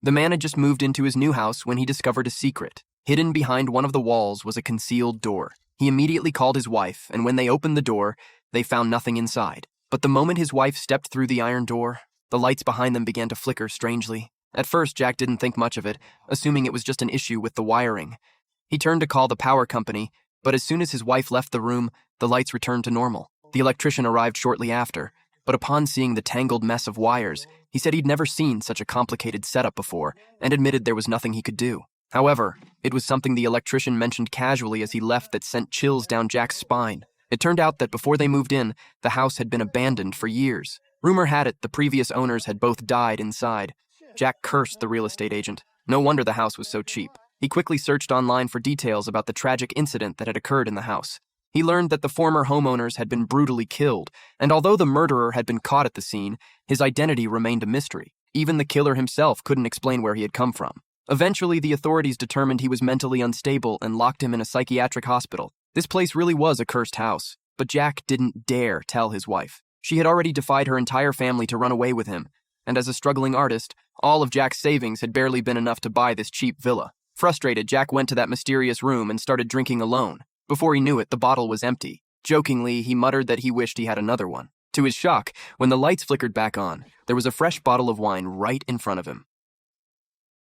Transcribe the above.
The man had just moved into his new house when he discovered a secret. Hidden behind one of the walls was a concealed door. He immediately called his wife, and when they opened the door, they found nothing inside. But the moment his wife stepped through the iron door, the lights behind them began to flicker strangely. At first, Jack didn't think much of it, assuming it was just an issue with the wiring. He turned to call the power company, but as soon as his wife left the room, the lights returned to normal. The electrician arrived shortly after, but upon seeing the tangled mess of wires, he said he'd never seen such a complicated setup before and admitted there was nothing he could do. However, it was something the electrician mentioned casually as he left that sent chills down Jack's spine. It turned out that before they moved in, the house had been abandoned for years. Rumor had it the previous owners had both died inside. Jack cursed the real estate agent. No wonder the house was so cheap. He quickly searched online for details about the tragic incident that had occurred in the house. He learned that the former homeowners had been brutally killed, and although the murderer had been caught at the scene, his identity remained a mystery. Even the killer himself couldn't explain where he had come from. Eventually, the authorities determined he was mentally unstable and locked him in a psychiatric hospital. This place really was a cursed house, but Jack didn't dare tell his wife. She had already defied her entire family to run away with him, and as a struggling artist, all of Jack's savings had barely been enough to buy this cheap villa. Frustrated, Jack went to that mysterious room and started drinking alone. Before he knew it, the bottle was empty. Jokingly, he muttered that he wished he had another one. To his shock, when the lights flickered back on, there was a fresh bottle of wine right in front of him.